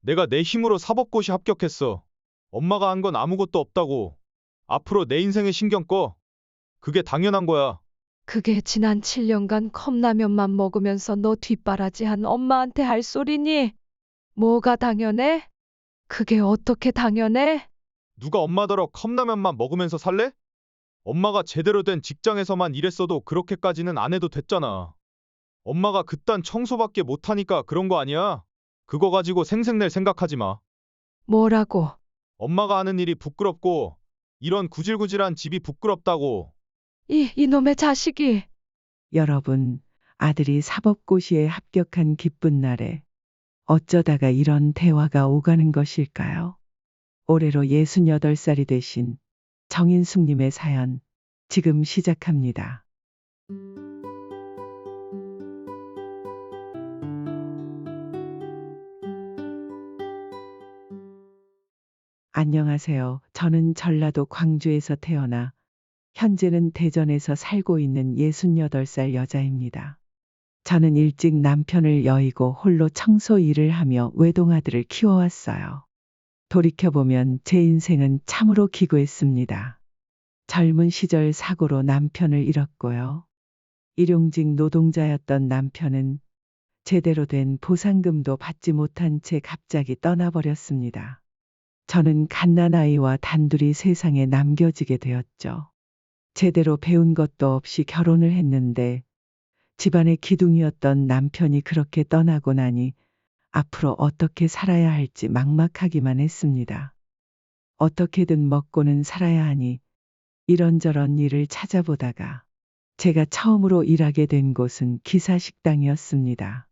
내가 내 힘으로 사법고시 합격했어. 엄마가 한 건 아무것도 없다고. 앞으로 내 인생에 신경 꺼. 그게 당연한 거야. 그게 지난 7년간 컵라면만 먹으면서 너 뒷바라지한 엄마한테 할 소리니? 뭐가 당연해? 그게 어떻게 당연해? 누가 엄마더러 컵라면만 먹으면서 살래? 엄마가 제대로 된 직장에서만 일했어도 그렇게까지는 안 해도 됐잖아. 엄마가 그딴 청소밖에 못하니까 그런 거 아니야? 그거 가지고 생색낼 생각하지 마. 뭐라고? 엄마가 하는 일이 부끄럽고 이런 구질구질한 집이 부끄럽다고. 이놈의 자식이. 여러분, 아들이 사법고시에 합격한 기쁜 날에 어쩌다가 이런 대화가 오가는 것일까요? 올해로 68살이 되신 정인숙님의 사연, 지금 시작합니다. 안녕하세요. 저는 전라도 광주에서 태어나 현재는 대전에서 살고 있는 68살 여자입니다. 저는 일찍 남편을 여의고 홀로 청소 일을 하며 외동아들을 키워왔어요. 돌이켜보면 제 인생은 참으로 기구했습니다. 젊은 시절 사고로 남편을 잃었고요. 일용직 노동자였던 남편은 제대로 된 보상금도 받지 못한 채 갑자기 떠나버렸습니다. 저는 갓난아이와 단둘이 세상에 남겨지게 되었죠. 제대로 배운 것도 없이 결혼을 했는데 집안의 기둥이었던 남편이 그렇게 떠나고 나니 앞으로 어떻게 살아야 할지 막막하기만 했습니다. 어떻게든 먹고는 살아야 하니 이런저런 일을 찾아보다가 제가 처음으로 일하게 된 곳은 기사식당이었습니다.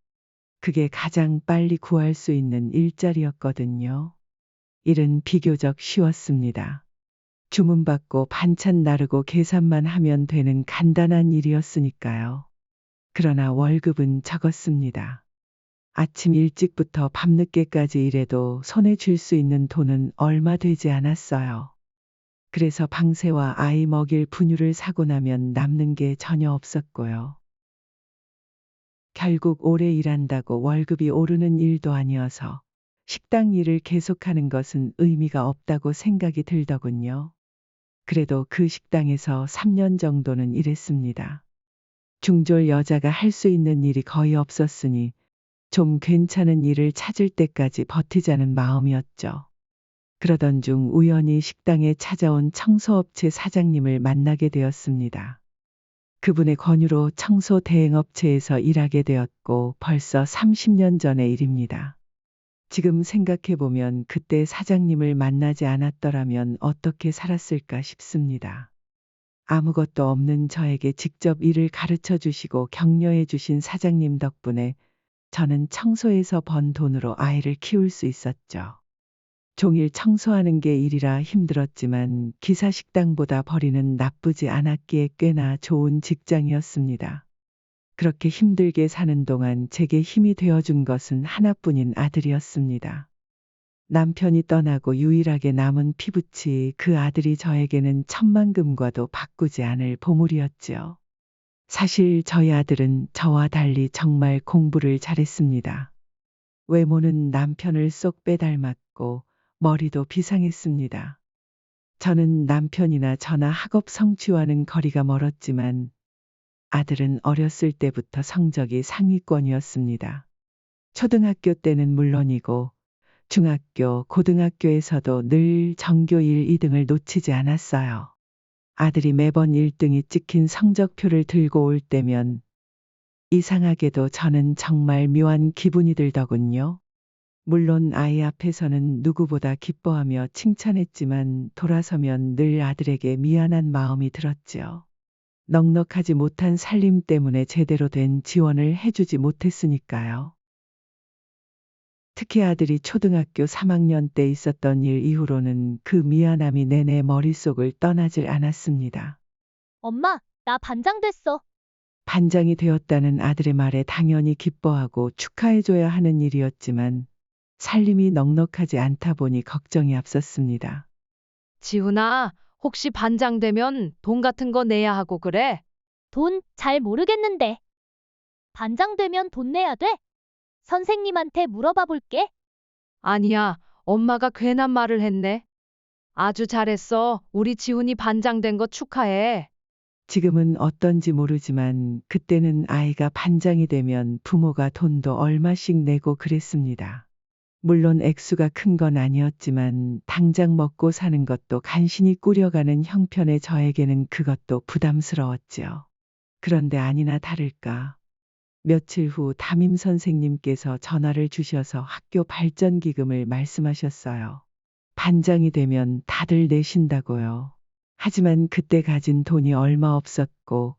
그게 가장 빨리 구할 수 있는 일자리였거든요. 일은 비교적 쉬웠습니다. 주문받고 반찬 나르고 계산만 하면 되는 간단한 일이었으니까요. 그러나 월급은 적었습니다. 아침 일찍부터 밤늦게까지 일해도 손에 쥘 수 있는 돈은 얼마 되지 않았어요. 그래서 방세와 아이 먹일 분유를 사고 나면 남는 게 전혀 없었고요. 결국 오래 일한다고 월급이 오르는 일도 아니어서 식당 일을 계속하는 것은 의미가 없다고 생각이 들더군요. 그래도 그 식당에서 3년 정도는 일했습니다. 중졸 여자가 할 수 있는 일이 거의 없었으니 좀 괜찮은 일을 찾을 때까지 버티자는 마음이었죠. 그러던 중 우연히 식당에 찾아온 청소업체 사장님을 만나게 되었습니다. 그분의 권유로 청소 대행업체에서 일하게 되었고 벌써 30년 전의 일입니다. 지금 생각해보면 그때 사장님을 만나지 않았더라면 어떻게 살았을까 싶습니다. 아무것도 없는 저에게 직접 일을 가르쳐 주시고 격려해 주신 사장님 덕분에 저는 청소에서 번 돈으로 아이를 키울 수 있었죠. 종일 청소하는 게 일이라 힘들었지만 기사식당보다 벌이는 나쁘지 않았기에 꽤나 좋은 직장이었습니다. 그렇게 힘들게 사는 동안 제게 힘이 되어준 것은 하나뿐인 아들이었습니다. 남편이 떠나고 유일하게 남은 피부치 그 아들이 저에게는 천만금과도 바꾸지 않을 보물이었지요. 사실 저희 아들은 저와 달리 정말 공부를 잘했습니다. 외모는 남편을 쏙 빼닮았고 머리도 비상했습니다. 저는 남편이나 저나 학업 성취와는 거리가 멀었지만 아들은 어렸을 때부터 성적이 상위권이었습니다. 초등학교 때는 물론이고 중학교, 고등학교에서도 늘 전교 1, 2등을 놓치지 않았어요. 아들이 매번 1등이 찍힌 성적표를 들고 올 때면 이상하게도 저는 정말 묘한 기분이 들더군요. 물론 아이 앞에서는 누구보다 기뻐하며 칭찬했지만 돌아서면 늘 아들에게 미안한 마음이 들었지요. 넉넉하지 못한 살림 때문에 제대로 된 지원을 해주지 못했으니까요. 특히 아들이 초등학교 3학년 때 있었던 일 이후로는 그 미안함이 내내 머릿속을 떠나질 않았습니다. 엄마, 나 반장 됐어. 반장이 되었다는 아들의 말에 당연히 기뻐하고 축하해줘야 하는 일이었지만 살림이 넉넉하지 않다 보니 걱정이 앞섰습니다. 지훈아, 혹시 반장 되면 돈 같은 거 내야 하고 그래? 돈 잘 모르겠는데. 반장 되면 돈 내야 돼? 선생님한테 물어봐 볼게. 아니야, 엄마가 괜한 말을 했네. 아주 잘했어. 우리 지훈이 반장된 거 축하해. 지금은 어떤지 모르지만 그때는 아이가 반장이 되면 부모가 돈도 얼마씩 내고 그랬습니다. 물론 액수가 큰 건 아니었지만 당장 먹고 사는 것도 간신히 꾸려가는 형편의 저에게는 그것도 부담스러웠지요. 그런데 아니나 다를까. 며칠 후 담임 선생님께서 전화를 주셔서 학교 발전기금을 말씀하셨어요. 반장이 되면 다들 내신다고요. 하지만 그때 가진 돈이 얼마 없었고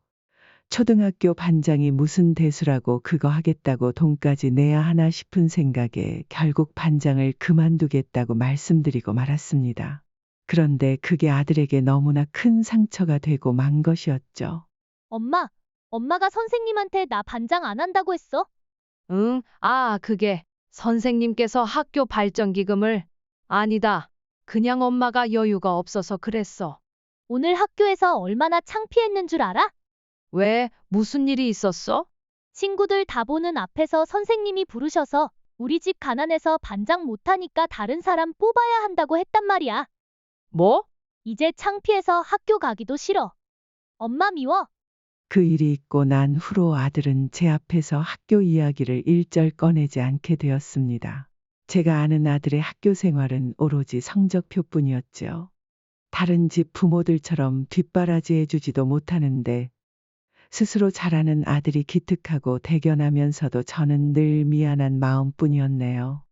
초등학교 반장이 무슨 대수라고 그거 하겠다고 돈까지 내야 하나 싶은 생각에 결국 반장을 그만두겠다고 말씀드리고 말았습니다. 그런데 그게 아들에게 너무나 큰 상처가 되고 만 것이었죠. 엄마가 선생님한테 나 반장 안 한다고 했어? 응, 그게 선생님께서 학교 발전기금을 아니다. 그냥 엄마가 여유가 없어서 그랬어. 오늘 학교에서 얼마나 창피했는 줄 알아? 왜? 무슨 일이 있었어? 친구들 다 보는 앞에서 선생님이 부르셔서 우리 집 가난해서 반장 못하니까 다른 사람 뽑아야 한다고 했단 말이야. 뭐? 이제 창피해서 학교 가기도 싫어. 엄마 미워. 그 일이 있고 난 후로 아들은 제 앞에서 학교 이야기를 일절 꺼내지 않게 되었습니다. 제가 아는 아들의 학교 생활은 오로지 성적표뿐이었죠. 다른 집 부모들처럼 뒷바라지해주지도 못하는데 스스로 잘하는 아들이 기특하고 대견하면서도 저는 늘 미안한 마음뿐이었네요.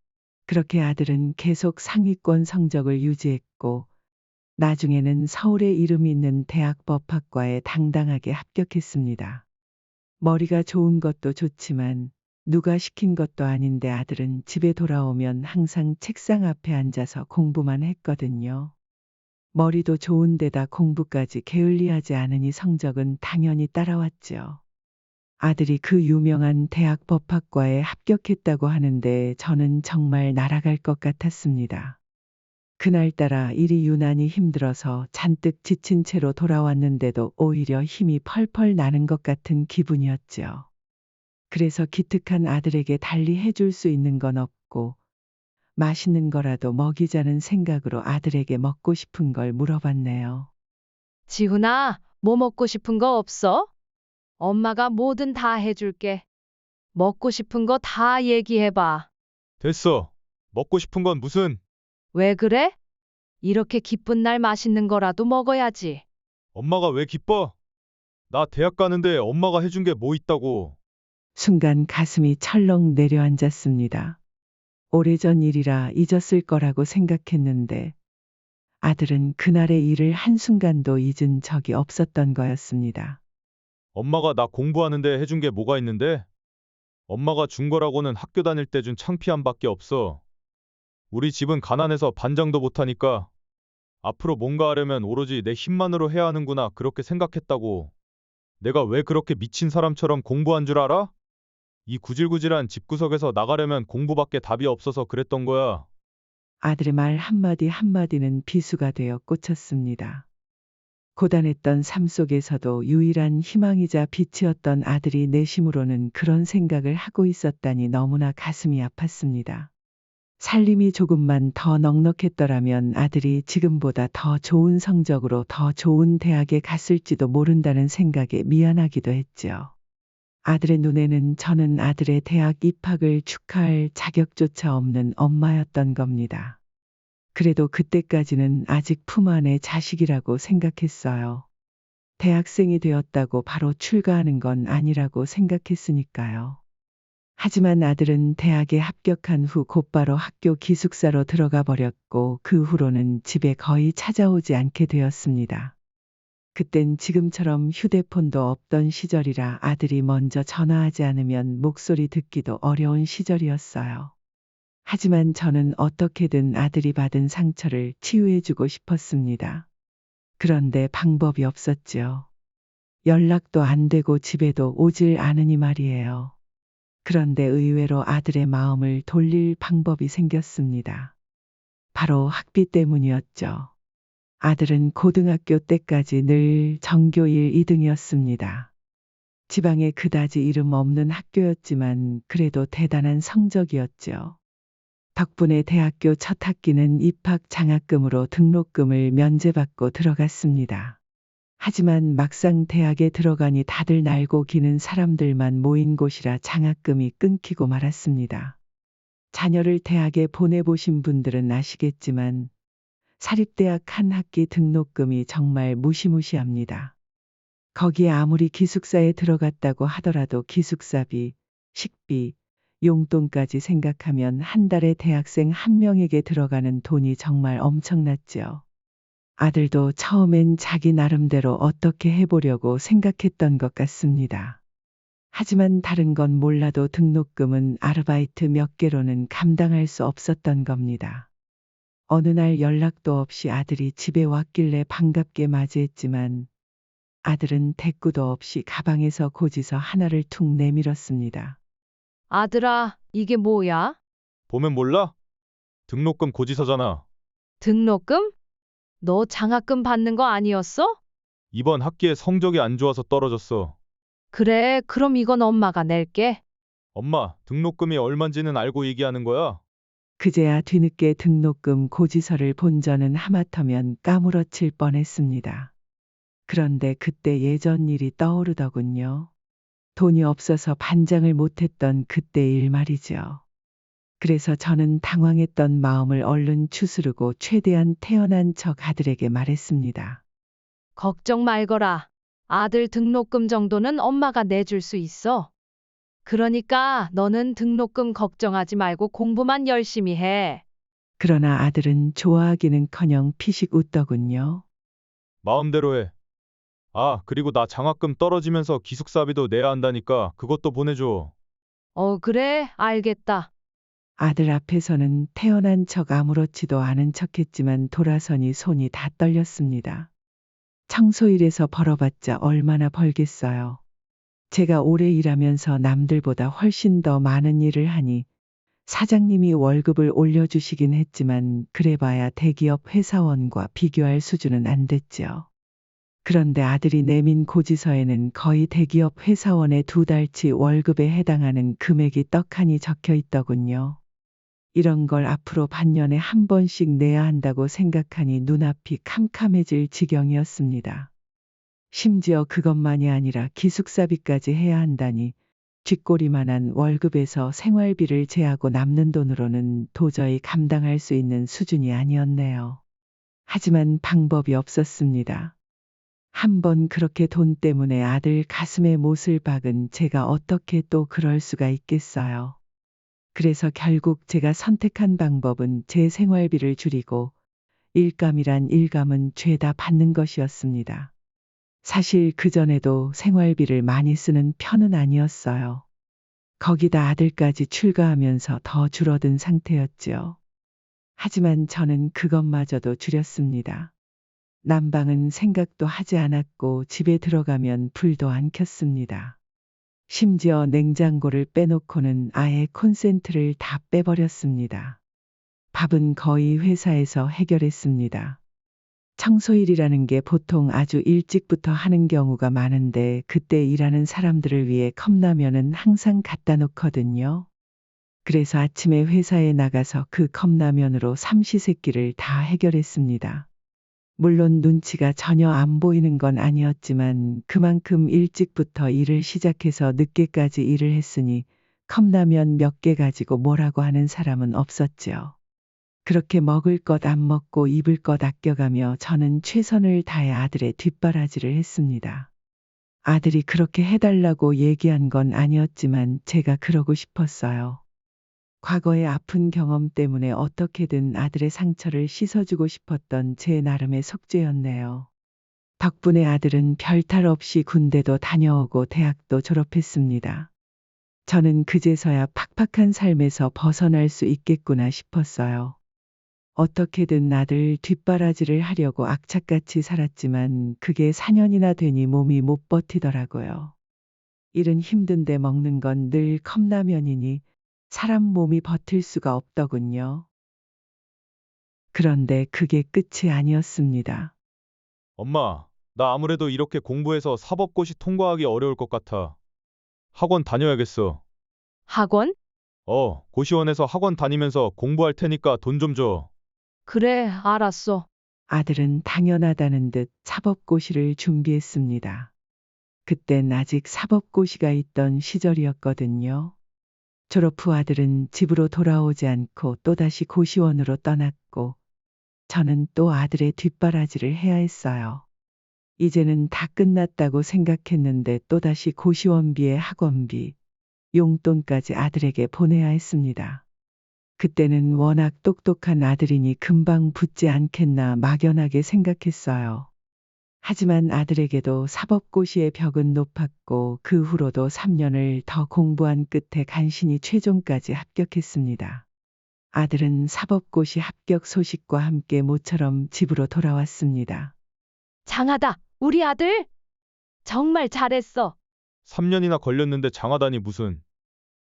그렇게 아들은 계속 상위권 성적을 유지했고 나중에는 서울에 이름 있는 대학 법학과에 당당하게 합격했습니다. 머리가 좋은 것도 좋지만 누가 시킨 것도 아닌데 아들은 집에 돌아오면 항상 책상 앞에 앉아서 공부만 했거든요. 머리도 좋은데다 공부까지 게을리하지 않으니 성적은 당연히 따라왔죠. 아들이 그 유명한 대학 법학과에 합격했다고 하는데 저는 정말 날아갈 것 같았습니다. 그날따라 일이 유난히 힘들어서 잔뜩 지친 채로 돌아왔는데도 오히려 힘이 펄펄 나는 것 같은 기분이었죠. 그래서 기특한 아들에게 달리 해줄 수 있는 건 없고 맛있는 거라도 먹이자는 생각으로 아들에게 먹고 싶은 걸 물어봤네요. 지훈아, 뭐 먹고 싶은 거 없어? 엄마가 뭐든 다 해줄게. 먹고 싶은 거 다 얘기해봐. 됐어. 먹고 싶은 건 무슨? 왜 그래? 이렇게 기쁜 날 맛있는 거라도 먹어야지. 엄마가 왜 기뻐? 나 대학 가는데 엄마가 해준 게 뭐 있다고. 순간 가슴이 철렁 내려앉았습니다. 오래전 일이라 잊었을 거라고 생각했는데 아들은 그날의 일을 한순간도 잊은 적이 없었던 거였습니다. 엄마가 나 공부하는데 해준 게 뭐가 있는데? 엄마가 준 거라고는 학교 다닐 때 준 창피함밖에 없어. 우리 집은 가난해서 반장도 못하니까 앞으로 뭔가 하려면 오로지 내 힘만으로 해야 하는구나 그렇게 생각했다고. 내가 왜 그렇게 미친 사람처럼 공부한 줄 알아? 이 구질구질한 집구석에서 나가려면 공부밖에 답이 없어서 그랬던 거야. 아들의 말 한마디 한마디는 비수가 되어 꽂혔습니다. 고단했던 삶 속에서도 유일한 희망이자 빛이었던 아들이 내심으로는 그런 생각을 하고 있었다니 너무나 가슴이 아팠습니다. 살림이 조금만 더 넉넉했더라면 아들이 지금보다 더 좋은 성적으로 더 좋은 대학에 갔을지도 모른다는 생각에 미안하기도 했죠. 아들의 눈에는 저는 아들의 대학 입학을 축하할 자격조차 없는 엄마였던 겁니다. 그래도 그때까지는 아직 품 안의 자식이라고 생각했어요. 대학생이 되었다고 바로 출가하는 건 아니라고 생각했으니까요. 하지만 아들은 대학에 합격한 후 곧바로 학교 기숙사로 들어가 버렸고 그 후로는 집에 거의 찾아오지 않게 되었습니다. 그땐 지금처럼 휴대폰도 없던 시절이라 아들이 먼저 전화하지 않으면 목소리 듣기도 어려운 시절이었어요. 하지만 저는 어떻게든 아들이 받은 상처를 치유해주고 싶었습니다. 그런데 방법이 없었지요. 연락도 안 되고 집에도 오질 않으니 말이에요. 그런데 의외로 아들의 마음을 돌릴 방법이 생겼습니다. 바로 학비 때문이었죠. 아들은 고등학교 때까지 늘 전교일 2등이었습니다. 지방에 그다지 이름 없는 학교였지만 그래도 대단한 성적이었죠. 덕분에 대학교 첫 학기는 입학 장학금으로 등록금을 면제받고 들어갔습니다. 하지만 막상 대학에 들어가니 다들 날고 기는 사람들만 모인 곳이라 장학금이 끊기고 말았습니다. 자녀를 대학에 보내보신 분들은 아시겠지만 사립대학 한 학기 등록금이 정말 무시무시합니다. 거기에 아무리 기숙사에 들어갔다고 하더라도 기숙사비, 식비, 용돈까지 생각하면 한 달에 대학생 한 명에게 들어가는 돈이 정말 엄청났죠. 아들도 처음엔 자기 나름대로 어떻게 해보려고 생각했던 것 같습니다. 하지만 다른 건 몰라도 등록금은 아르바이트 몇 개로는 감당할 수 없었던 겁니다. 어느 날 연락도 없이 아들이 집에 왔길래 반갑게 맞이했지만 아들은 대꾸도 없이 가방에서 고지서 하나를 툭 내밀었습니다. 아들아, 이게 뭐야? 보면 몰라? 등록금 고지서잖아. 등록금? 너 장학금 받는 거 아니었어? 이번 학기에 성적이 안 좋아서 떨어졌어. 그래, 그럼 이건 엄마가 낼게. 엄마, 등록금이 얼만지는 알고 얘기하는 거야? 그제야 뒤늦게 등록금 고지서를 본 저는 하마터면 까무러칠 뻔했습니다. 그런데 그때 예전 일이 떠오르더군요. 돈이 없어서 반장을 못했던 그때 일 말이죠. 그래서 저는 당황했던 마음을 얼른 추스르고 최대한 태연한 척 아들에게 말했습니다. 걱정 말거라. 아들 등록금 정도는 엄마가 내줄 수 있어. 그러니까 너는 등록금 걱정하지 말고 공부만 열심히 해. 그러나 아들은 좋아하기는커녕 피식 웃더군요. 마음대로 해. 아, 그리고 나 장학금 떨어지면서 기숙사비도 내야 한다니까 그것도 보내줘. 그래, 알겠다. 아들 앞에서는 태연한 척 아무렇지도 않은 척했지만 돌아서니 손이 다 떨렸습니다. 청소일에서 벌어봤자 얼마나 벌겠어요. 제가 오래 일하면서 남들보다 훨씬 더 많은 일을 하니 사장님이 월급을 올려주시긴 했지만 그래봐야 대기업 회사원과 비교할 수준은 안 됐죠. 그런데 아들이 내민 고지서에는 거의 대기업 회사원의 2달치 월급에 해당하는 금액이 떡하니 적혀 있더군요. 이런 걸 앞으로 반년에 한 번씩 내야 한다고 생각하니 눈앞이 캄캄해질 지경이었습니다. 심지어 그것만이 아니라 기숙사비까지 해야 한다니 쥐꼬리만한 월급에서 생활비를 제하고 남는 돈으로는 도저히 감당할 수 있는 수준이 아니었네요. 하지만 방법이 없었습니다. 한번 그렇게 돈 때문에 아들 가슴에 못을 박은 제가 어떻게 또 그럴 수가 있겠어요. 그래서 결국 제가 선택한 방법은 제 생활비를 줄이고 일감이란 일감은 죄다 받는 것이었습니다. 사실 그전에도 생활비를 많이 쓰는 편은 아니었어요. 거기다 아들까지 출가하면서 더 줄어든 상태였지요. 하지만 저는 그것마저도 줄였습니다. 난방은 생각도 하지 않았고 집에 들어가면 불도 안 켰습니다. 심지어 냉장고를 빼놓고는 아예 콘센트를 다 빼버렸습니다. 밥은 거의 회사에서 해결했습니다. 청소일이라는 게 보통 아주 일찍부터 하는 경우가 많은데 그때 일하는 사람들을 위해 컵라면은 항상 갖다 놓거든요. 그래서 아침에 회사에 나가서 그 컵라면으로 삼시세끼를 다 해결했습니다. 물론 눈치가 전혀 안 보이는 건 아니었지만 그만큼 일찍부터 일을 시작해서 늦게까지 일을 했으니 컵라면 몇 개 가지고 뭐라고 하는 사람은 없었죠. 그렇게 먹을 것 안 먹고 입을 것 아껴가며 저는 최선을 다해 아들의 뒷바라지를 했습니다. 아들이 그렇게 해달라고 얘기한 건 아니었지만 제가 그러고 싶었어요. 과거의 아픈 경험 때문에 어떻게든 아들의 상처를 씻어주고 싶었던 제 나름의 속죄였네요. 덕분에 아들은 별탈 없이 군대도 다녀오고 대학도 졸업했습니다. 저는 그제서야 팍팍한 삶에서 벗어날 수 있겠구나 싶었어요. 어떻게든 아들 뒷바라지를 하려고 악착같이 살았지만 그게 4년이나 되니 몸이 못 버티더라고요. 일은 힘든데 먹는 건 늘 컵라면이니 사람 몸이 버틸 수가 없더군요. 그런데 그게 끝이 아니었습니다. 엄마, 나 아무래도 이렇게 공부해서 사법고시 통과하기 어려울 것 같아. 학원 다녀야겠어. 학원? 고시원에서 학원 다니면서 공부할 테니까 돈 좀 줘. 그래, 알았어. 아들은 당연하다는 듯 사법고시를 준비했습니다. 그땐 아직 사법고시가 있던 시절이었거든요. 졸업 후 아들은 집으로 돌아오지 않고 또다시 고시원으로 떠났고, 저는 또 아들의 뒷바라지를 해야 했어요. 이제는 다 끝났다고 생각했는데 또다시 고시원비에 학원비, 용돈까지 아들에게 보내야 했습니다. 그때는 워낙 똑똑한 아들이니 금방 붙지 않겠나 막연하게 생각했어요. 하지만 아들에게도 사법고시의 벽은 높았고 그 후로도 3년을 더 공부한 끝에 간신히 최종까지 합격했습니다. 아들은 사법고시 합격 소식과 함께 모처럼 집으로 돌아왔습니다. 장하다, 우리 아들. 정말 잘했어. 3년이나 걸렸는데 장하다니 무슨.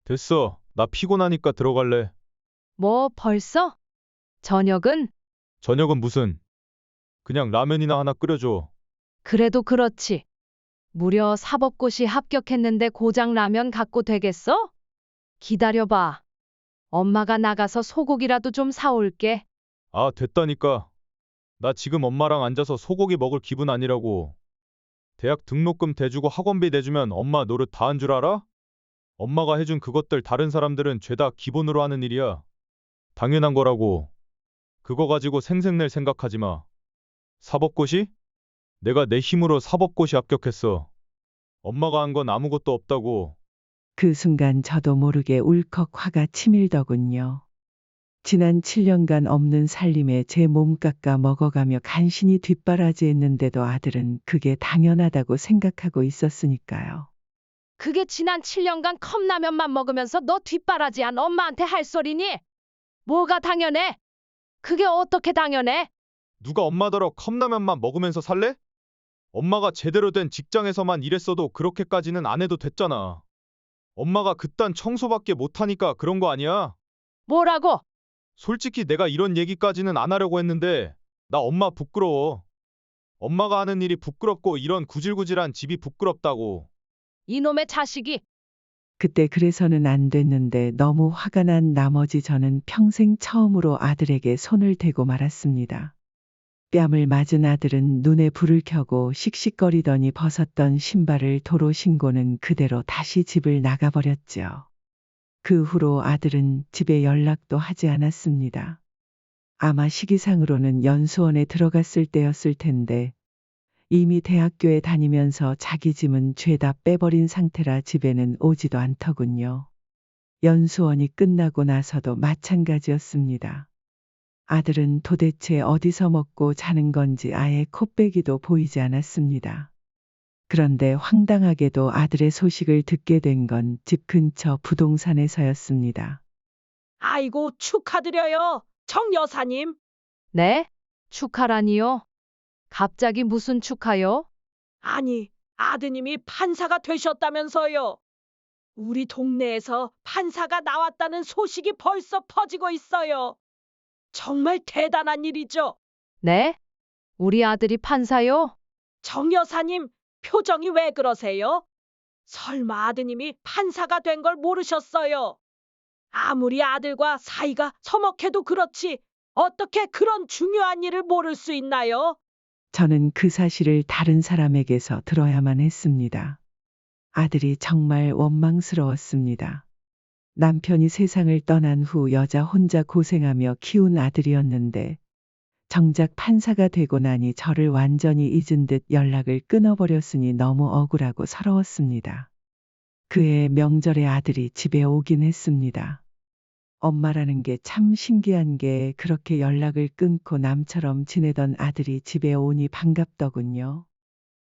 됐어. 나 피곤하니까 들어갈래. 뭐 벌써? 저녁은? 저녁은 무슨. 그냥 라면이나 하나 끓여줘. 그래도 그렇지. 무려 사법고시 합격했는데 고장 라면 갖고 되겠어? 기다려봐. 엄마가 나가서 소고기라도 좀 사올게. 아, 됐다니까. 나 지금 엄마랑 앉아서 소고기 먹을 기분 아니라고. 대학 등록금 대주고 학원비 내주면 엄마 노릇 다 한 줄 알아? 엄마가 해준 그것들 다른 사람들은 죄다 기본으로 하는 일이야. 당연한 거라고. 그거 가지고 생색낼 생각하지 마. 사법고시? 내가 내 힘으로 사법고시 합격했어. 엄마가 한 건 아무것도 없다고. 그 순간 저도 모르게 울컥 화가 치밀더군요. 지난 7년간 없는 살림에 제 몸 깎아 먹어가며 간신히 뒷바라지했는데도 아들은 그게 당연하다고 생각하고 있었으니까요. 그게 지난 7년간 컵라면만 먹으면서 너 뒷바라지한 엄마한테 할 소리니? 뭐가 당연해? 그게 어떻게 당연해? 누가 엄마더러 컵라면만 먹으면서 살래? 엄마가 제대로 된 직장에서만 일했어도 그렇게까지는 안 해도 됐잖아. 엄마가 그딴 청소밖에 못하니까 그런 거 아니야? 뭐라고? 솔직히 내가 이런 얘기까지는 안 하려고 했는데 나 엄마 부끄러워. 엄마가 하는 일이 부끄럽고 이런 구질구질한 집이 부끄럽다고. 이놈의 자식이. 그때 그래서는 안 됐는데 너무 화가 난 나머지 저는 평생 처음으로 아들에게 손을 대고 말았습니다. 뺨을 맞은 아들은 눈에 불을 켜고 씩씩거리더니 벗었던 신발을 도로 신고는 그대로 다시 집을 나가버렸죠. 그 후로 아들은 집에 연락도 하지 않았습니다. 아마 시기상으로는 연수원에 들어갔을 때였을 텐데 이미 대학교에 다니면서 자기 짐은 죄다 빼버린 상태라 집에는 오지도 않더군요. 연수원이 끝나고 나서도 마찬가지였습니다. 아들은 도대체 어디서 먹고 자는 건지 아예 코빼기도 보이지 않았습니다. 그런데 황당하게도 아들의 소식을 듣게 된 건 집 근처 부동산에서였습니다. 아이고 축하드려요. 정 여사님. 네? 축하라니요? 갑자기 무슨 축하요? 아니, 아드님이 판사가 되셨다면서요. 우리 동네에서 판사가 나왔다는 소식이 벌써 퍼지고 있어요. 정말 대단한 일이죠. 네? 우리 아들이 판사요? 정 여사님, 표정이 왜 그러세요? 설마 아드님이 판사가 된 걸 모르셨어요? 아무리 아들과 사이가 서먹해도 그렇지 어떻게 그런 중요한 일을 모를 수 있나요? 저는 그 사실을 다른 사람에게서 들어야만 했습니다. 아들이 정말 원망스러웠습니다. 남편이 세상을 떠난 후 여자 혼자 고생하며 키운 아들이었는데 정작 판사가 되고 나니 저를 완전히 잊은 듯 연락을 끊어버렸으니 너무 억울하고 서러웠습니다. 그해 명절에 아들이 집에 오긴 했습니다. 엄마라는 게 참 신기한 게 그렇게 연락을 끊고 남처럼 지내던 아들이 집에 오니 반갑더군요.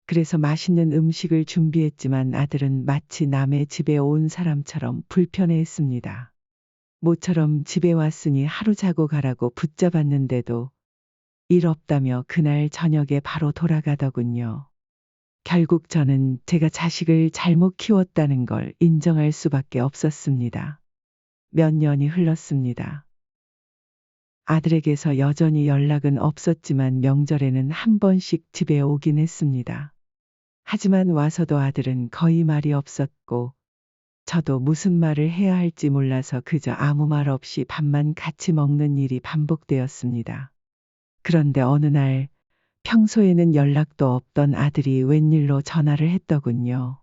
그래서 맛있는 음식을 준비했지만 아들은 마치 남의 집에 온 사람처럼 불편해했습니다. 모처럼 집에 왔으니 하루 자고 가라고 붙잡았는데도 일 없다며 그날 저녁에 바로 돌아가더군요. 결국 저는 제가 자식을 잘못 키웠다는 걸 인정할 수밖에 없었습니다. 몇 년이 흘렀습니다. 아들에게서 여전히 연락은 없었지만 명절에는 한 번씩 집에 오긴 했습니다. 하지만 와서도 아들은 거의 말이 없었고 저도 무슨 말을 해야 할지 몰라서 그저 아무 말 없이 밥만 같이 먹는 일이 반복되었습니다. 그런데 어느 날 평소에는 연락도 없던 아들이 웬일로 전화를 했더군요.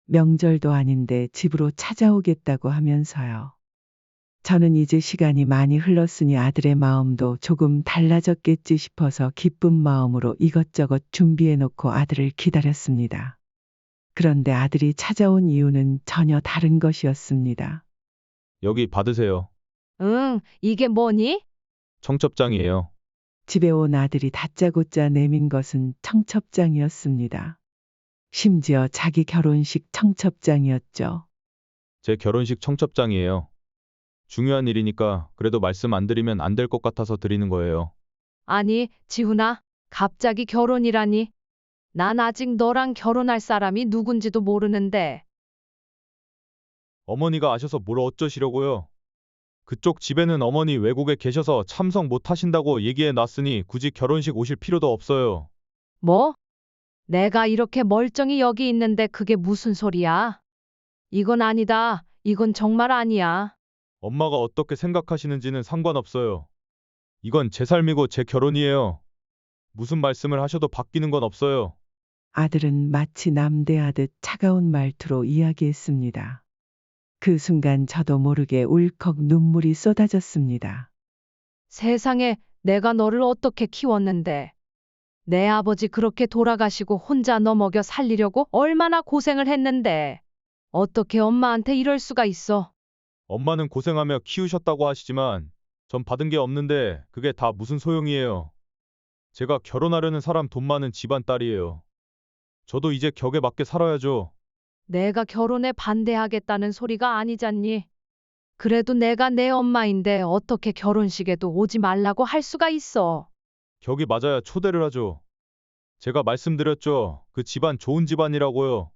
명절도 아닌데 집으로 찾아오겠다고 하면서요. 저는 이제 시간이 많이 흘렀으니 아들의 마음도 조금 달라졌겠지 싶어서 기쁜 마음으로 이것저것 준비해 놓고 아들을 기다렸습니다. 그런데 아들이 찾아온 이유는 전혀 다른 것이었습니다. 여기 받으세요. 응, 이게 뭐니? 청첩장이에요. 집에 온 아들이 다짜고짜 내민 것은 청첩장이었습니다. 심지어 자기 결혼식 청첩장이었죠. 제 결혼식 청첩장이에요. 중요한 일이니까 그래도 말씀 안 드리면 안 될 것 같아서 드리는 거예요. 아니, 지훈아, 갑자기 결혼이라니. 난 아직 너랑 결혼할 사람이 누군지도 모르는데. 어머니가 아셔서 뭘 어쩌시려고요? 그쪽 집에는 어머니 외국에 계셔서 참석 못 하신다고 얘기해 놨으니 굳이 결혼식 오실 필요도 없어요. 뭐? 내가 이렇게 멀쩡히 여기 있는데 그게 무슨 소리야? 이건 아니다. 이건 정말 아니야. 엄마가 어떻게 생각하시는지는 상관없어요. 이건 제 삶이고 제 결혼이에요. 무슨 말씀을 하셔도 바뀌는 건 없어요. 아들은 마치 남대하듯 차가운 말투로 이야기했습니다. 그 순간 저도 모르게 울컥 눈물이 쏟아졌습니다. 세상에, 내가 너를 어떻게 키웠는데. 내 아버지 그렇게 돌아가시고 혼자 너 먹여 살리려고 얼마나 고생을 했는데. 어떻게 엄마한테 이럴 수가 있어? 엄마는 고생하며 키우셨다고 하시지만 전 받은 게 없는데 그게 다 무슨 소용이에요. 제가 결혼하려는 사람 돈 많은 집안 딸이에요. 저도 이제 격에 맞게 살아야죠. 내가 결혼에 반대하겠다는 소리가 아니잖니. 그래도 내가 내 엄마인데 어떻게 결혼식에도 오지 말라고 할 수가 있어. 격이 맞아야 초대를 하죠. 제가 말씀드렸죠. 그 집안 좋은 집안이라고요.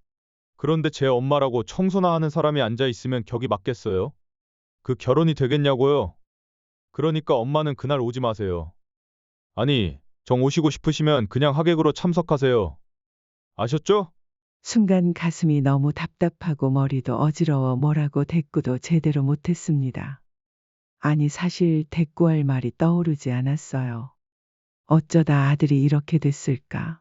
그런데 제 엄마라고 청소나 하는 사람이 앉아 있으면 격이 맞겠어요? 그 결혼이 되겠냐고요? 그러니까 엄마는 그날 오지 마세요. 아니, 정 오시고 싶으시면 그냥 하객으로 참석하세요. 아셨죠? 순간 가슴이 너무 답답하고 머리도 어지러워 뭐라고 대꾸도 제대로 못했습니다. 아니 사실 대꾸할 말이 떠오르지 않았어요. 어쩌다 아들이 이렇게 됐을까?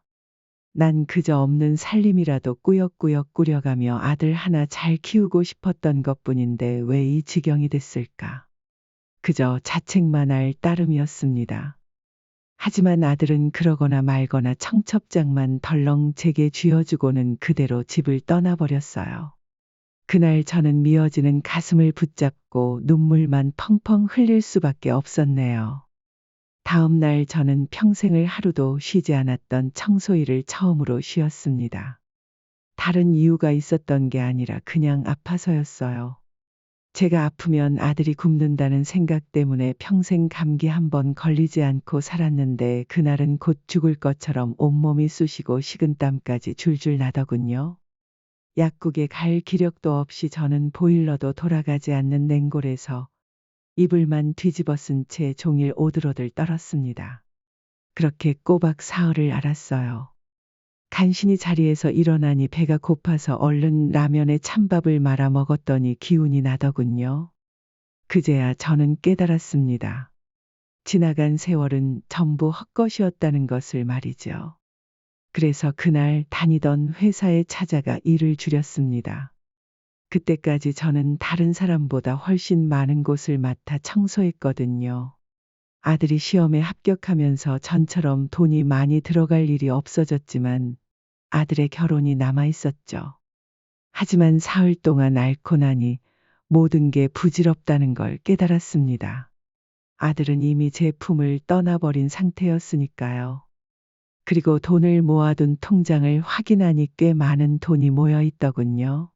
난 그저 없는 살림이라도 꾸역꾸역 꾸려가며 아들 하나 잘 키우고 싶었던 것뿐인데 왜 이 지경이 됐을까? 그저 자책만 할 따름이었습니다. 하지만 아들은 그러거나 말거나 청첩장만 덜렁 제게 쥐어주고는 그대로 집을 떠나버렸어요. 그날 저는 미어지는 가슴을 붙잡고 눈물만 펑펑 흘릴 수밖에 없었네요. 다음 날 저는 평생을 하루도 쉬지 않았던 청소일을 처음으로 쉬었습니다. 다른 이유가 있었던 게 아니라 그냥 아파서였어요. 제가 아프면 아들이 굶는다는 생각 때문에 평생 감기 한 번 걸리지 않고 살았는데 그날은 곧 죽을 것처럼 온몸이 쑤시고 식은땀까지 줄줄 나더군요. 약국에 갈 기력도 없이 저는 보일러도 돌아가지 않는 냉골에서 이불만 뒤집어 쓴 채 종일 오들오들 떨었습니다. 그렇게 꼬박 사흘을 앓았어요. 간신히 자리에서 일어나니 배가 고파서 얼른 라면에 찬밥을 말아 먹었더니 기운이 나더군요. 그제야 저는 깨달았습니다. 지나간 세월은 전부 헛것이었다는 것을 말이죠. 그래서 그날 다니던 회사에 찾아가 일을 줄였습니다. 그때까지 저는 다른 사람보다 훨씬 많은 곳을 맡아 청소했거든요. 아들이 시험에 합격하면서 전처럼 돈이 많이 들어갈 일이 없어졌지만 아들의 결혼이 남아 있었죠. 하지만 사흘 동안 앓고 나니 모든 게 부질없다는 걸 깨달았습니다. 아들은 이미 제 품을 떠나버린 상태였으니까요. 그리고 돈을 모아둔 통장을 확인하니 꽤 많은 돈이 모여 있더군요.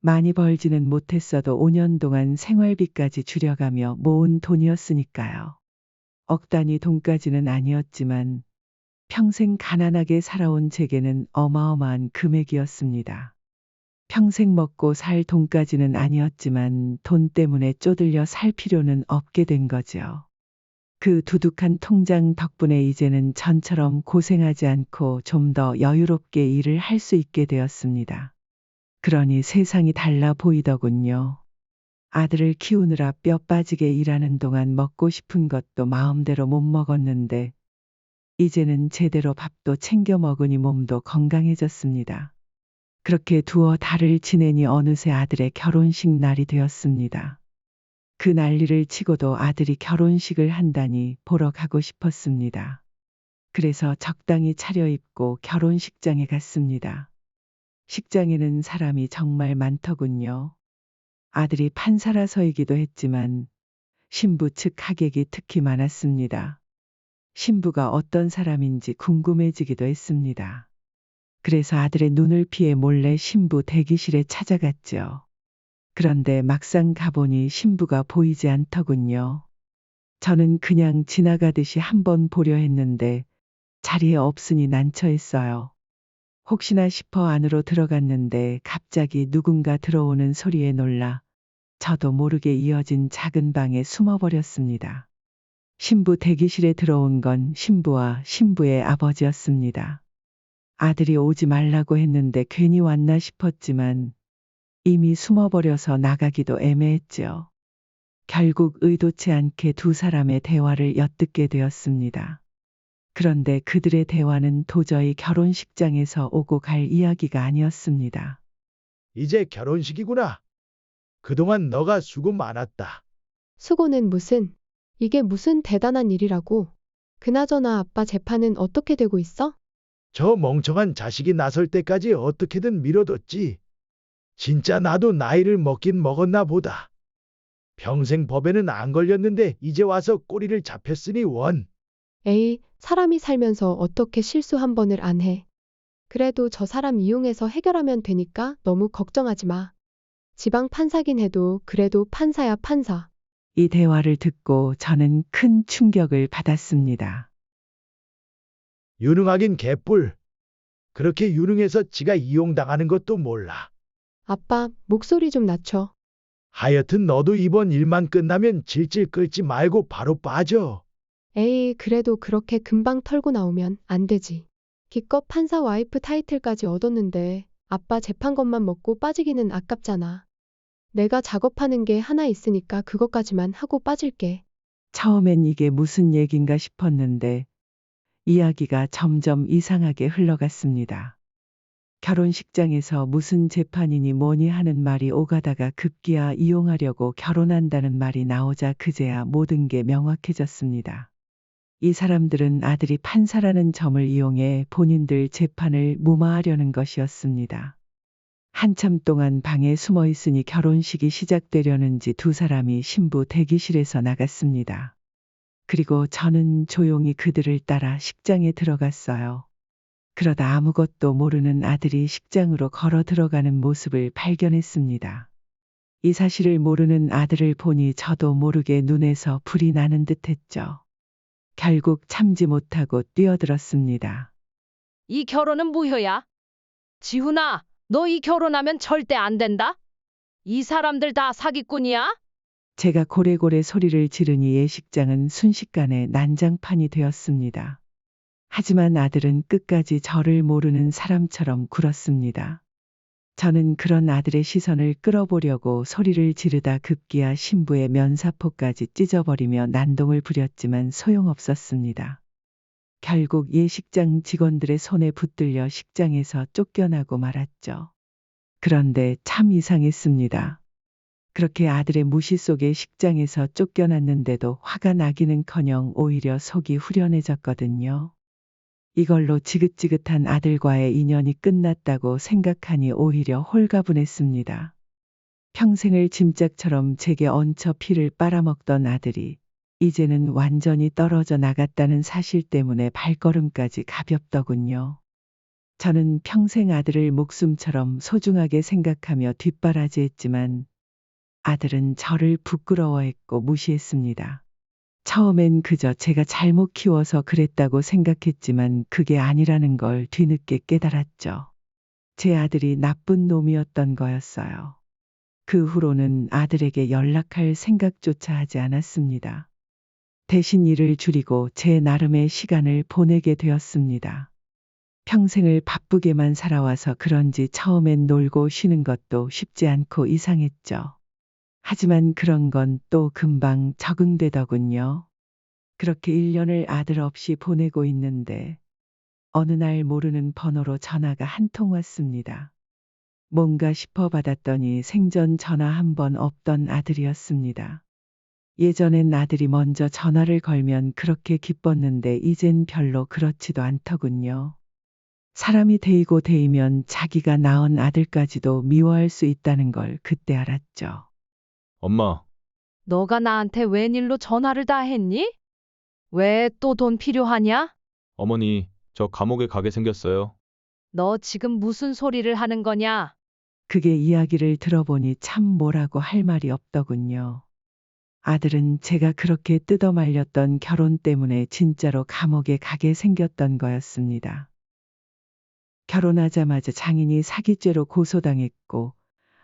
많이 벌지는 못했어도 5년 동안 생활비까지 줄여가며 모은 돈이었으니까요. 억 단위 돈까지는 아니었지만 평생 가난하게 살아온 제게는 어마어마한 금액이었습니다. 평생 먹고 살 돈까지는 아니었지만 돈 때문에 쪼들려 살 필요는 없게 된 거죠. 그 두둑한 통장 덕분에 이제는 전처럼 고생하지 않고 좀 더 여유롭게 일을 할 수 있게 되었습니다. 그러니 세상이 달라 보이더군요. 아들을 키우느라 뼈 빠지게 일하는 동안 먹고 싶은 것도 마음대로 못 먹었는데 이제는 제대로 밥도 챙겨 먹으니 몸도 건강해졌습니다. 그렇게 두어 달을 지내니 어느새 아들의 결혼식 날이 되었습니다. 그 난리를 치고도 아들이 결혼식을 한다니 보러 가고 싶었습니다. 그래서 적당히 차려입고 결혼식장에 갔습니다. 식장에는 사람이 정말 많더군요. 아들이 판사라서이기도 했지만 신부 측 하객이 특히 많았습니다. 신부가 어떤 사람인지 궁금해지기도 했습니다. 그래서 아들의 눈을 피해 몰래 신부 대기실에 찾아갔죠. 그런데 막상 가보니 신부가 보이지 않더군요. 저는 그냥 지나가듯이 한번 보려 했는데 자리에 없으니 난처했어요. 혹시나 싶어 안으로 들어갔는데 갑자기 누군가 들어오는 소리에 놀라 저도 모르게 이어진 작은 방에 숨어버렸습니다. 신부 대기실에 들어온 건 신부와 신부의 아버지였습니다. 아들이 오지 말라고 했는데 괜히 왔나 싶었지만 이미 숨어버려서 나가기도 애매했죠. 결국 의도치 않게 두 사람의 대화를 엿듣게 되었습니다. 그런데 그들의 대화는 도저히 결혼식장에서 오고 갈 이야기가 아니었습니다. 이제 결혼식이구나. 그동안 너가 수고 많았다. 수고는 무슨, 이게 무슨 대단한 일이라고. 그나저나 아빠 재판은 어떻게 되고 있어? 저 멍청한 자식이 나설 때까지 어떻게든 미뤄뒀지. 진짜 나도 나이를 먹긴 먹었나 보다. 평생 법에는 안 걸렸는데 이제 와서 꼬리를 잡혔으니 원. 에이, 사람이 살면서 어떻게 실수 한 번을 안 해. 그래도 저 사람 이용해서 해결하면 되니까 너무 걱정하지 마. 지방 판사긴 해도 그래도 판사야 판사. 이 대화를 듣고 저는 큰 충격을 받았습니다. 유능하긴 개뿔. 그렇게 유능해서 지가 이용당하는 것도 몰라. 아빠, 목소리 좀 낮춰. 하여튼 너도 이번 일만 끝나면 질질 끌지 말고 바로 빠져. 에이, 그래도 그렇게 금방 털고 나오면 안 되지. 기껏 판사 와이프 타이틀까지 얻었는데 아빠 재판 것만 먹고 빠지기는 아깝잖아. 내가 작업하는 게 하나 있으니까 그것까지만 하고 빠질게. 처음엔 이게 무슨 얘긴가 싶었는데 이야기가 점점 이상하게 흘러갔습니다. 결혼식장에서 무슨 재판이니 뭐니 하는 말이 오가다가 급기야 이용하려고 결혼한다는 말이 나오자 그제야 모든 게 명확해졌습니다. 이 사람들은 아들이 판사라는 점을 이용해 본인들 재판을 무마하려는 것이었습니다. 한참 동안 방에 숨어 있으니 결혼식이 시작되려는지 두 사람이 신부 대기실에서 나갔습니다. 그리고 저는 조용히 그들을 따라 식장에 들어갔어요. 그러다 아무것도 모르는 아들이 식장으로 걸어 들어가는 모습을 발견했습니다. 이 사실을 모르는 아들을 보니 저도 모르게 눈에서 불이 나는 듯했죠. 결국 참지 못하고 뛰어들었습니다. 이 결혼은 무효야. 지훈아, 너 이 결혼하면 절대 안 된다. 이 사람들 다 사기꾼이야? 제가 고래고래 소리를 지르니 예식장은 순식간에 난장판이 되었습니다. 하지만 아들은 끝까지 저를 모르는 사람처럼 굴었습니다. 저는 그런 아들의 시선을 끌어보려고 소리를 지르다 급기야 신부의 면사포까지 찢어버리며 난동을 부렸지만 소용없었습니다. 결국 예식장 직원들의 손에 붙들려 식장에서 쫓겨나고 말았죠. 그런데 참 이상했습니다. 그렇게 아들의 무시 속에 식장에서 쫓겨났는데도 화가 나기는커녕 오히려 속이 후련해졌거든요. 이걸로 지긋지긋한 아들과의 인연이 끝났다고 생각하니 오히려 홀가분했습니다. 평생을 짐짝처럼 제게 얹혀 피를 빨아먹던 아들이 이제는 완전히 떨어져 나갔다는 사실 때문에 발걸음까지 가볍더군요. 저는 평생 아들을 목숨처럼 소중하게 생각하며 뒷바라지했지만 아들은 저를 부끄러워했고 무시했습니다. 처음엔 그저 제가 잘못 키워서 그랬다고 생각했지만 그게 아니라는 걸 뒤늦게 깨달았죠. 제 아들이 나쁜 놈이었던 거였어요. 그 후로는 아들에게 연락할 생각조차 하지 않았습니다. 대신 일을 줄이고 제 나름의 시간을 보내게 되었습니다. 평생을 바쁘게만 살아와서 그런지 처음엔 놀고 쉬는 것도 쉽지 않고 이상했죠. 하지만 그런 건 또 금방 적응되더군요. 그렇게 1년을 아들 없이 보내고 있는데 어느 날 모르는 번호로 전화가 한 통 왔습니다. 뭔가 싶어 받았더니 생전 전화 한 번 없던 아들이었습니다. 예전엔 아들이 먼저 전화를 걸면 그렇게 기뻤는데 이젠 별로 그렇지도 않더군요. 사람이 데이고 데이면 자기가 낳은 아들까지도 미워할 수 있다는 걸 그때 알았죠. 엄마, 너가 나한테 웬일로 전화를 다 했니? 왜 또 돈 필요하냐? 어머니, 저 감옥에 가게 생겼어요. 너 지금 무슨 소리를 하는 거냐? 그게 이야기를 들어보니 참 뭐라고 할 말이 없더군요. 아들은 제가 그렇게 뜯어말렸던 결혼 때문에 진짜로 감옥에 가게 생겼던 거였습니다. 결혼하자마자 장인이 사기죄로 고소당했고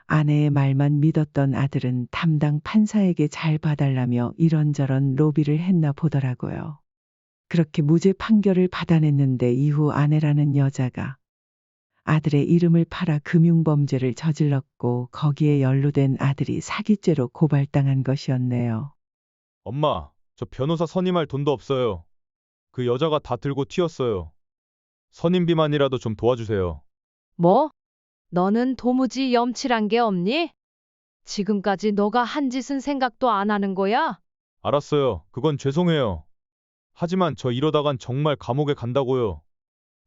아내의 말만 믿었던 아들은 담당 판사에게 잘 봐달라며 이런저런 로비를 했나 보더라고요. 그렇게 무죄 판결을 받아냈는데 이후 아내라는 여자가 아들의 이름을 팔아 금융범죄를 저질렀고 거기에 연루된 아들이 사기죄로 고발당한 것이었네요. 엄마, 저 변호사 선임할 돈도 없어요. 그 여자가 다 들고 튀었어요. 선임비만이라도 좀 도와주세요. 뭐? 너는 도무지 염칠한 게 없니? 지금까지 너가 한 짓은 생각도 안 하는 거야? 알았어요. 그건 죄송해요. 하지만 저 이러다간 정말 감옥에 간다고요.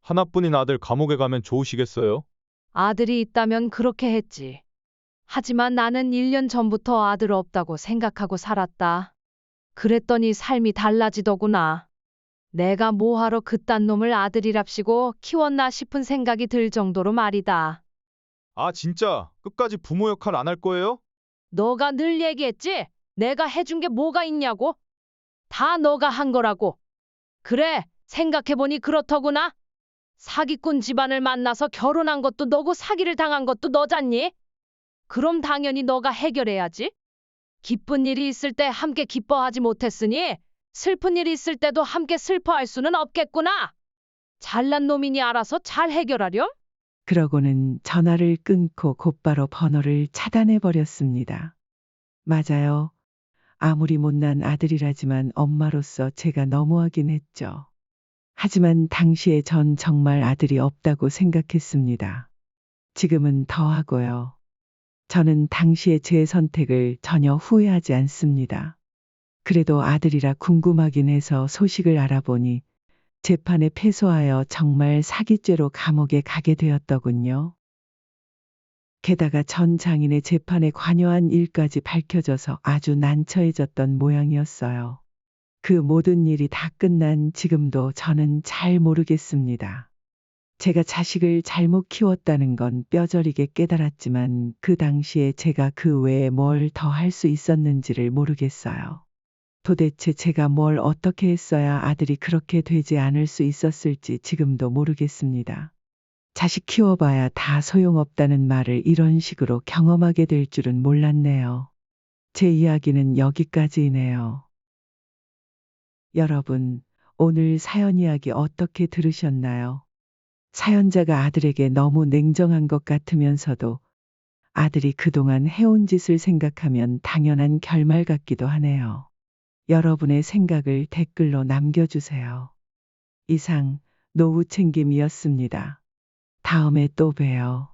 하나뿐인 아들 감옥에 가면 좋으시겠어요? 아들이 있다면 그렇게 했지. 하지만 나는 1년 전부터 아들 없다고 생각하고 살았다. 그랬더니 삶이 달라지더구나. 내가 뭐하러 그딴 놈을 아들이랍시고 키웠나 싶은 생각이 들 정도로 말이다. 아, 진짜 끝까지 부모 역할 안 할 거예요? 너가 늘 얘기했지? 내가 해준 게 뭐가 있냐고? 다 너가 한 거라고. 그래, 생각해보니 그렇더구나. 사기꾼 집안을 만나서 결혼한 것도 너고 사기를 당한 것도 너잖니? 그럼 당연히 너가 해결해야지. 기쁜 일이 있을 때 함께 기뻐하지 못했으니 슬픈 일이 있을 때도 함께 슬퍼할 수는 없겠구나. 잘난 놈이니 알아서 잘 해결하렴? 그러고는 전화를 끊고 곧바로 번호를 차단해 버렸습니다. 맞아요. 아무리 못난 아들이라지만 엄마로서 제가 너무하긴 했죠. 하지만 당시에 전 정말 아들이 없다고 생각했습니다. 지금은 더 하고요. 저는 당시에 제 선택을 전혀 후회하지 않습니다. 그래도 아들이라 궁금하긴 해서 소식을 알아보니 재판에 패소하여 정말 사기죄로 감옥에 가게 되었더군요. 게다가 전 장인의 재판에 관여한 일까지 밝혀져서 아주 난처해졌던 모양이었어요. 그 모든 일이 다 끝난 지금도 저는 잘 모르겠습니다. 제가 자식을 잘못 키웠다는 건 뼈저리게 깨달았지만 그 당시에 제가 그 외에 뭘 더 할 수 있었는지를 모르겠어요. 도대체 제가 뭘 어떻게 했어야 아들이 그렇게 되지 않을 수 있었을지 지금도 모르겠습니다. 자식 키워봐야 다 소용없다는 말을 이런 식으로 경험하게 될 줄은 몰랐네요. 제 이야기는 여기까지이네요. 여러분, 오늘 사연 이야기 어떻게 들으셨나요? 사연자가 아들에게 너무 냉정한 것 같으면서도 아들이 그동안 해온 짓을 생각하면 당연한 결말 같기도 하네요. 여러분의 생각을 댓글로 남겨주세요. 이상 노후챙김이었습니다. 다음에 또 봬요.